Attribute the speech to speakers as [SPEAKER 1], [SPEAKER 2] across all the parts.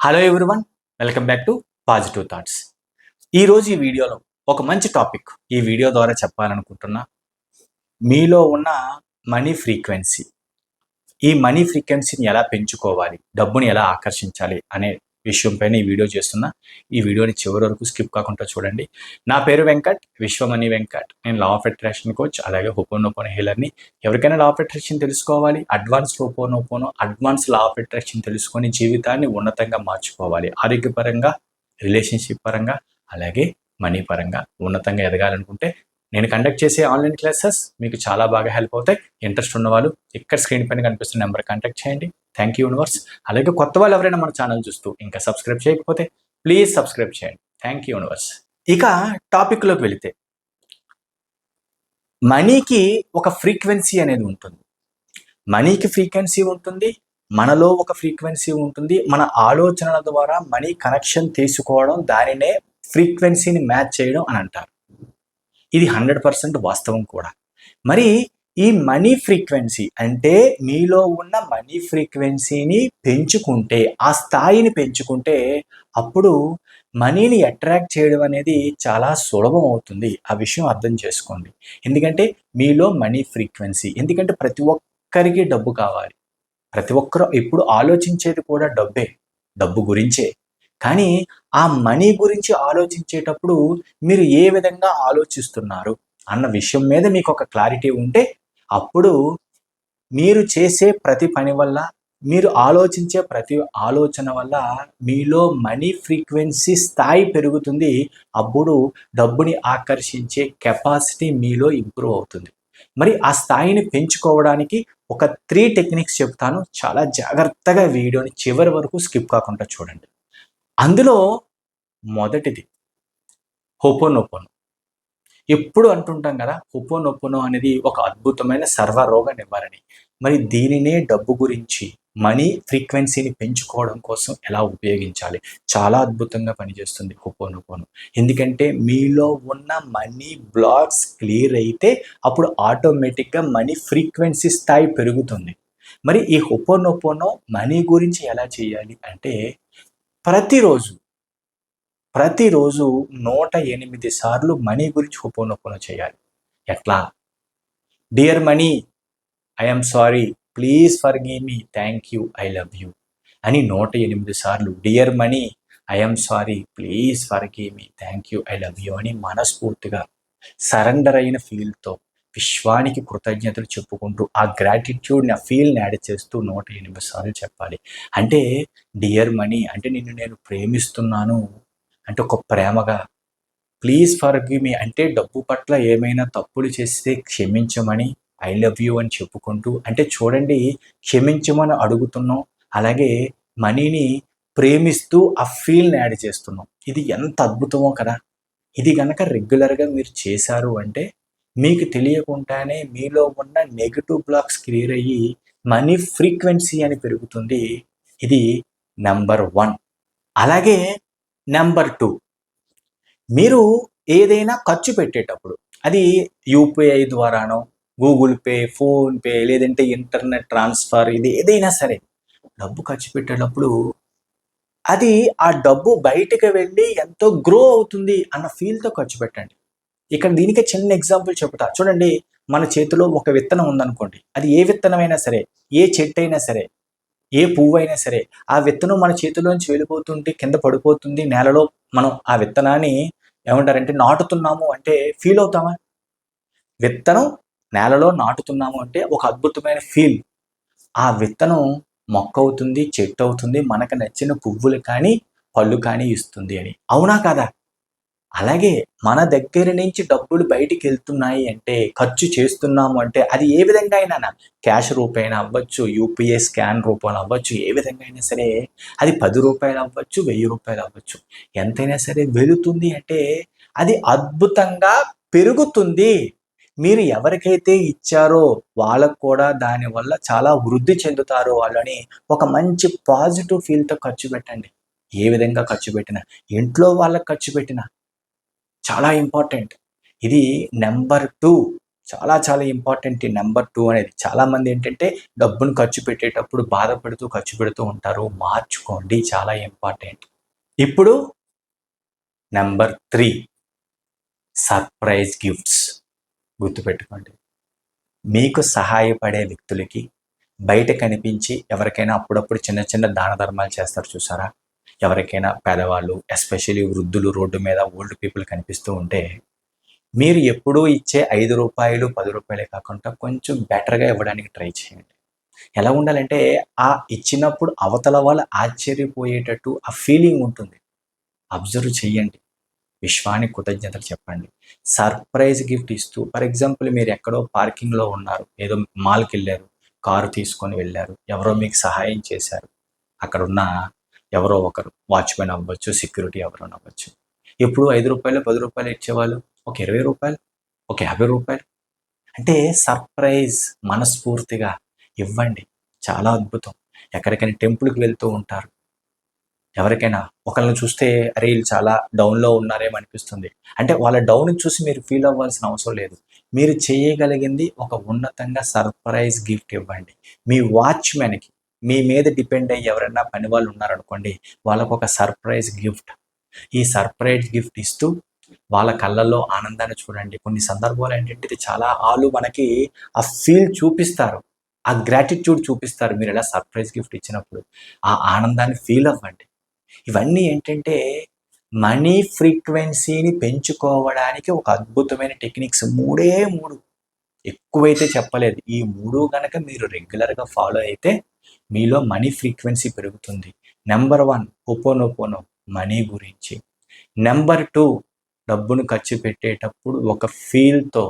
[SPEAKER 1] Hello everyone, welcome back to positive thoughts. ఈరోజు ఈ వీడియోలో ఒక మంచి టాపిక్ ఈ వీడియో ద్వారా చెప్పాలనుకుంటున్నా. మీలో ఉన్న మనీ ఫ్రీక్వెన్సీ, ఈ మనీ ఫ్రీక్వెన్సీని ఎలా పెంచుకోవాలి, డబ్బుని ఎలా ఆకర్షించాలి అనే విషయం పైన ఈ వీడియో చేస్తున్నా. ఈ వీడియోని చివరి వరకు స్కిప్ కాకుండా చూడండి. నా పేరు వెంకట్, విశ్వమణి వెంకట్. నేను లా ఆఫ్ అట్రాక్షన్ కోచ్, అలాగే హోపోనోపోనో హీలర్ని. ఎవరికైనా లా ఆఫ్ అట్రాక్షన్ తెలుసుకోవాలి, advance ho'oponopono, advance law of attraction తెలుసుకొని జీవితాన్ని ఉన్నతంగా మార్చుకోవాలి, ఆరోగ్యపరంగా, రిలేషన్షిప్ పరంగా, అలాగే మనీ పరంగా ఉన్నతంగా ఎదగాలనుకుంటే నేను కండక్ట్ చేసే ఆన్లైన్ క్లాసెస్ మీకు చాలా బాగా హెల్ప్ అవుతాయి. ఇంట్రెస్ట్ ఉన్నవాళ్ళు ఇక్కడ స్క్రీన్ పైన కనిపిస్తున్న నెంబర్ కాంటాక్ట్ చేయండి. Thank you universe. అలాగే కొత్త వాళ్ళు ఎవరైనా మన ఛానల్ చూస్తూ ఇంకా సబ్స్క్రైబ్ చేయకపోతే ప్లీజ్ సబ్స్క్రైబ్ చేయండి. Thank you universe. ఇక టాపిక్లోకి వెళితే, మనీకి ఒక ఫ్రీక్వెన్సీ అనేది ఉంటుంది. మనీకి ఫ్రీక్వెన్సీ ఉంటుంది, మనలో ఒక ఫ్రీక్వెన్సీ ఉంటుంది. మన ఆలోచనల ద్వారా మనీ కనెక్షన్ తీసుకోవడం, దానినే ఫ్రీక్వెన్సీని మ్యాచ్ చేయడం అని అంటారు. ఇది 100% వాస్తవం కూడా. మరి ఈ మనీ ఫ్రీక్వెన్సీ అంటే మీలో ఉన్న మనీ ఫ్రీక్వెన్సీని పెంచుకుంటే, ఆ స్థాయిని పెంచుకుంటే అప్పుడు మనీని అట్రాక్ట్ చేయడం అనేది చాలా సులభం అవుతుంది. ఆ విషయం అర్థం చేసుకోండి. ఎందుకంటే మీలో మనీ ఫ్రీక్వెన్సీ, ఎందుకంటే ప్రతి ఒక్కరికి డబ్బు కావాలి. ప్రతి ఒక్కరు ఇప్పుడు ఆలోచించేది కూడా డబ్బే, డబ్బు గురించే. కానీ ఆ మనీ గురించి ఆలోచించేటప్పుడు మీరు ఏ విధంగా ఆలోచిస్తున్నారు అన్న విషయం మీద మీకు ఒక క్లారిటీ ఉంటే అప్పుడు మీరు చేసే ప్రతి పని వల్ల, మీరు ఆలోచించే ప్రతి ఆలోచన వల్ల మీలో మనీ ఫ్రీక్వెన్సీ స్థాయి పెరుగుతుంది. అప్పుడు డబ్బుని ఆకర్షించే కెపాసిటీ మీలో ఇంప్రూవ్ అవుతుంది. మరి ఆ స్థాయిని పెంచుకోవడానికి ఒక 3 టెక్నిక్స్ చెప్తాను. చాలా జాగ్రత్తగా వీడియోని చివరి వరకు స్కిప్ కాకుండా చూడండి. అందులో మొదటిది హోపోనోపోనో. ఎప్పుడు అంటుంటాం కదా, హోపోనోపోనో అనేది ఒక అద్భుతమైన సర్వరోగ నివారణి. మరి దీనినే డబ్బు గురించి, మనీ ఫ్రీక్వెన్సీని పెంచుకోవడం కోసం ఎలా ఉపయోగించాలి, చాలా అద్భుతంగా పనిచేస్తుంది హోపోనోపోనో. ఎందుకంటే మీలో ఉన్న మనీ బ్లాక్స్ క్లియర్ అయితే అప్పుడు ఆటోమేటిక్గా మనీ ఫ్రీక్వెన్సీ స్థాయి పెరుగుతుంది. మరి ఈ హోపోనోపోనో మనీ గురించి ఎలా చేయాలి అంటే, ప్రతిరోజు 108 సార్లు మనీ గురించి హోపోనోపోనో చేయాలి. ఎట్లా? Dear money, I'm sorry, please forgive me, thank you, I love you అని 108 సార్లు dear money, I'm sorry, please forgive me, thank you, I love you అని మనస్ఫూర్తిగా సరెండర్ అయిన ఫీల్తో విశ్వానికి కృతజ్ఞతలు చెప్పుకుంటూ ఆ గ్రాటిట్యూడ్ని, ఆ ఫీల్ని యాడ్ చేస్తూ 108 సార్లు చెప్పాలి. అంటే డియర్ మనీ అంటే నిన్ను నేను ప్రేమిస్తున్నాను అంటే ఒక ప్రేమగా, ప్లీజ్ ఫర్గివ్ మీ అంటే డబ్బు పట్ల ఏమైనా తప్పులు చేస్తే క్షమించమని, ఐ లవ్ యూ అని చెప్పుకుంటూ, అంటే చూడండి, క్షమించమని అడుగుతున్నాం, అలాగే మనీని ప్రేమిస్తూ ఆ ఫీల్ని యాడ్ చేస్తున్నాం. ఇది ఎంత అద్భుతమో కదా. ఇది కనుక రెగ్యులర్గా మీరు చేశారు అంటే మీకు తెలియకుండానే మీలో ఉన్న నెగిటివ్ బ్లాక్స్ క్లియర్ అయ్యి మనీ ఫ్రీక్వెన్సీ అని పెరుగుతుంది. ఇది నెంబర్ 1. అలాగే నెంబర్ 2, మీరు ఏదైనా ఖర్చు పెట్టేటప్పుడు, అది యూపీఐ ద్వారానో, గూగుల్ పే, ఫోన్పే, లేదంటే ఇంటర్నెట్ ట్రాన్స్ఫర్, ఇది ఏదైనా సరే డబ్బు ఖర్చు పెట్టేటప్పుడు అది ఆ డబ్బు బయటకు వెళ్ళి ఎంతో గ్రో అవుతుంది అన్న ఫీల్తో ఖర్చు పెట్టండి. ఇక్కడ దీనికే చిన్న ఎగ్జాంపుల్ చెప్తా చూడండి. మన చేతిలో ఒక విత్తనం ఉందనుకోండి, అది ఏ విత్తనమైనా సరే, ఏ చెట్టు అయినా సరే, ఏ పువ్వు అయినా సరే, ఆ విత్తనం మన చేతిలోంచి వెళ్ళిపోతుంటే కింద పడిపోతుంది నేలలో. మనం ఆ విత్తనాన్ని ఏమంటారంటే నాటుతున్నాము అంటే ఫీల్ అవుతామా? విత్తనం నేలలో నాటుతున్నాము అంటే ఒక అద్భుతమైన ఫీల్. ఆ విత్తనం మొక్క అవుతుంది, చెట్టు అవుతుంది, మనకు నచ్చిన పువ్వులు కానీ పళ్ళు కానీ ఇస్తుంది అని. అవునా కాదా? అలాగే మన దగ్గర నుంచి డబ్బులు బయటికి వెళ్తున్నాయి అంటే, ఖర్చు చేస్తున్నాము అంటే, అది ఏ విధంగా అయినా, క్యాష్ రూపేణ అవ్వచ్చు, యూపీఐ స్కాన్ రూపంలో అవ్వచ్చు, ఏ విధంగా అయినా సరే, అది రూ. 10 అవ్వచ్చు, రూ. 1000 అవ్వచ్చు, ఎంతైనా సరే వెళుతుంది అంటే అది అద్భుతంగా పెరుగుతుంది. మీరు ఎవరికైతే ఇచ్చారో వాళ్ళకు కూడా దానివల్ల చాలా వృద్ధి చెందుతారు వాళ్ళని ఒక మంచి పాజిటివ్ ఫీల్తో ఖర్చు పెట్టండి. ఏ విధంగా ఖర్చు పెట్టినా, ఇంట్లో వాళ్ళకి ఖర్చు పెట్టినా చాలా ఇంపార్టెంట్. ఇది నెంబర్ 2, చాలా చాలా ఇంపార్టెంట్ ఈ నెంబర్ 2 అనేది. చాలామంది ఏంటంటే డబ్బును ఖర్చు పెట్టేటప్పుడు బాధపడుతూ ఖర్చు పెడుతూ ఉంటారు. మార్చుకోండి, చాలా ఇంపార్టెంట్. ఇప్పుడు నెంబర్ 3 సర్ప్రైజ్ గిఫ్ట్స్. గుర్తుపెట్టుకోండి. మీకు సహాయపడే వ్యక్తులకి బయట కనిపించి ఎవరికైనా అప్పుడప్పుడు చిన్న చిన్న దాన ధర్మాలు చేస్తారు చూసారా? ఎవరికైనా పేదవాళ్ళు, ఎస్పెషల్లీ వృద్ధులు రోడ్డు మీద ఓల్డ్ పీపుల్ కనిపిస్తూ ఉంటే మీరు ఎప్పుడూ ఇచ్చే రూ. 5, రూ. 10 కాకుండా కొంచెం బెటర్‌గా ఇవ్వడానికి ట్రై చేయండి. ఎలా ఉండాలంటే ఇచ్చినప్పుడు అవతల వాళ్ళు ఆశ్చర్యపోయేటట్టు ఆ ఫీలింగ్ ఉంటుంది. అబ్జర్వ్ చేయండి. విశ్వానికి కృతజ్ఞతలు చెప్పండి. సర్ప్రైజ్ గిఫ్ట్ ఇస్తూ ఫర్ ఎగ్జాంపుల్ మీరు ఎక్కడో పార్కింగ్‌లో ఉన్నారు. ఏదో మాల్‌కెళ్లారు. కారు తీసుకొని వెళ్లారు. ఎవరో మీకు సహాయం చేశారు. అక్కడున్న ఎవరో ఒకరు వాచ్‌మెన్ అవ్వచ్చు, సెక్యూరిటీ ఎవరైనా అవ్వచ్చు. ఎప్పుడు రూ. 5, రూ. 10 ఇచ్చేవాళ్ళు. ఒక రూ. 20, ఒక రూ. 50 అంటే సర్ప్రైజ్ మనస్ఫూర్తిగా ఇవ్వండి. చాలా అద్భుతం. ఎక్కడికైనా టెంపుల్‌కి వెళ్తూ ఉంటారు. ఎవరికైనా ఒకళ్ళని చూస్తే అరే! ఈళ్ళు చాలా డౌన్‌లో ఉన్నారేమో అనిపిస్తుంది. అంటే వాళ్ళ డౌన్‌ని చూసి మీరు ఫీల్ అవ్వాల్సిన అవసరం లేదు. మీరు చేయగలిగింది ఒక ఉన్నతంగా సర్ప్రైజ్ గిఫ్ట్ ఇవ్వండి. మీ వాచ్‌మెన్‌కి మీ మీద డిపెండ్ అయ్యి ఎవరైనా పనివాళ్ళు ఉన్నారనుకోండి, వాళ్ళకొక సర్ప్రైజ్ గిఫ్ట్. ఈ సర్ప్రైజ్ గిఫ్ట్ ఇస్తూ వాళ్ళ కళ్ళల్లో ఆనందాన్ని చూడండి. కొన్ని సందర్భాలు ఏంటంటే ఇది చాలా మనకి ఆ ఫీల్ చూపిస్తారు. ఆ గ్రాటిట్యూడ్ చూపిస్తారు మీరిలా సర్ప్రైజ్ గిఫ్ట్ ఇచ్చినప్పుడు. ఆ ఆనందాన్ని ఫీల్ అవ్వండి. ఇవన్నీ ఏంటంటే మనీ ఫ్రీక్వెన్సీని పెంచుకోవడానికి ఒక అద్భుతమైన టెక్నిక్స్. 3 ఎక్కువైతే చెప్పలేదు. ఈ 3 గనక మీరు రెగ్యులర్‌గా ఫాలో అయితే మీలో మనీ ఫ్రీక్వెన్సీ పెరుగుతుంది. నెంబర్ 1 హోపోనోపోనో మనీ గురించి. నెంబర్ 2 డబ్బును ఖర్చు పెట్టేటప్పుడు ఒక ఫీల్‌తో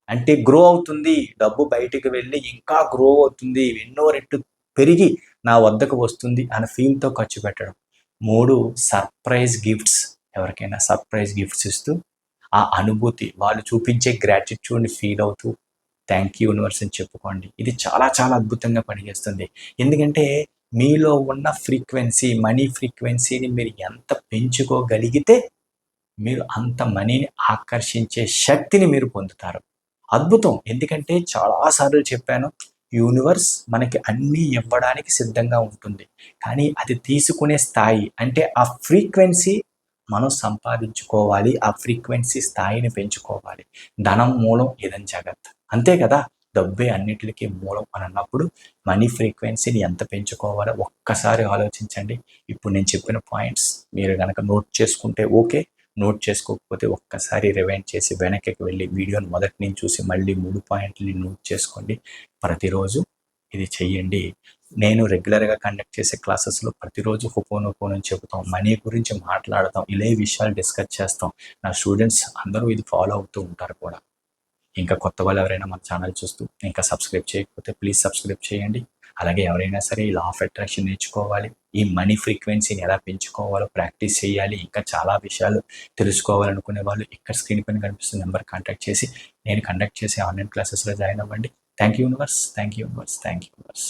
[SPEAKER 1] అంటే గ్రో అవుతుంది. డబ్బు బయటికి వెళ్ళి ఇంకా గ్రో అవుతుంది. ఎన్నో రెట్లు పెరిగి నా వద్దకు వస్తుంది అనే ఫీల్‌తో ఖర్చు పెట్టడం. 3 సర్ప్రైజ్ గిఫ్ట్స్. ఎవరికైనా సర్ప్రైజ్ గిఫ్ట్స్ ఇస్తూ ఆ అనుభూతి వాళ్ళు చూపించే గ్రాటిట్యూడ్‌ని ఫీల్ అవుతూ థ్యాంక్ యూ యూనివర్స్ అని చెప్పుకోండి. ఇది చాలా చాలా అద్భుతంగా పనిచేస్తుంది. ఎందుకంటే మీలో ఉన్న ఫ్రీక్వెన్సీ, మనీ ఫ్రీక్వెన్సీని మీరు ఎంత పెంచుకోగలిగితే మీరు అంత మనీని ఆకర్షించే శక్తిని మీరు పొందుతారు. అద్భుతం. ఎందుకంటే చాలా సార్లు చెప్పాను. యూనివర్స్ మనకి అన్నీ ఇవ్వడానికి సిద్ధంగా ఉంటుంది. కానీ అది తీసుకునే స్థాయి అంటే ఆ ఫ్రీక్వెన్సీ మనం సంపాదించుకోవాలి. ఆ ఫ్రీక్వెన్సీ స్థాయిని పెంచుకోవాలి. ధనం మూలం ఇదం జగత్. అంతే కదా! డబ్బే అన్నిట్లికి మూలం అని అన్నప్పుడు మనీ ఫ్రీక్వెన్సీని ఎంత పెంచుకోవాలో ఒక్కసారి ఆలోచించండి. ఇప్పుడు నేను చెప్పిన పాయింట్స్ మీరు గనక నోట్ చేసుకుంటే ఓకే. నోట్ చేసుకోకపోతే ఒక్కసారి రివైండ్ చేసి వెనక్కి వెళ్ళి వీడియోని మొదటి నుంచి చూసి మళ్ళీ 3 పాయింట్లని నోట్ చేసుకోండి. ప్రతిరోజు ఇది చెయ్యండి. నేను రెగ్యులర్‌గా కండక్ట్ చేసే క్లాసెస్‌లో ప్రతిరోజు హోపోనోపోనో అని చెబుతాం. మనీ గురించి మాట్లాడతాం. ఇలే విషయాలు డిస్కస్ చేస్తాం. నా స్టూడెంట్స్ అందరూ ఇది ఫాలో అవుతూ ఉంటారు కూడా. ఇంకా కొత్త వాళ్ళు ఎవరైనా మన ఛానల్ చూస్తూ ఇంకా సబ్స్క్రైబ్ చేయకపోతే ప్లీజ్ సబ్స్క్రైబ్ చేయండి. అలాగే ఎవరైనా సరే ఈ లా ఆఫ్ అట్రాక్షన్ నేర్చుకోవాలి, ఈ మనీ ఫ్రీక్వెన్సీని ఎలా పెంచుకోవాలో ప్రాక్టీస్ చేయాలి, ఇంకా చాలా విషయాలు తెలుసుకోవాలనుకునే వాళ్ళు ఇక్కడ స్క్రీన్ పైన కనిపిస్తున్న నెంబర్ కాంటాక్ట్ చేసి నేను కండక్ట్ చేసే ఆన్లైన్ క్లాసెస్లో జాయిన్ అవ్వండి. Thank you universe. Thank you universe. Thank you universe.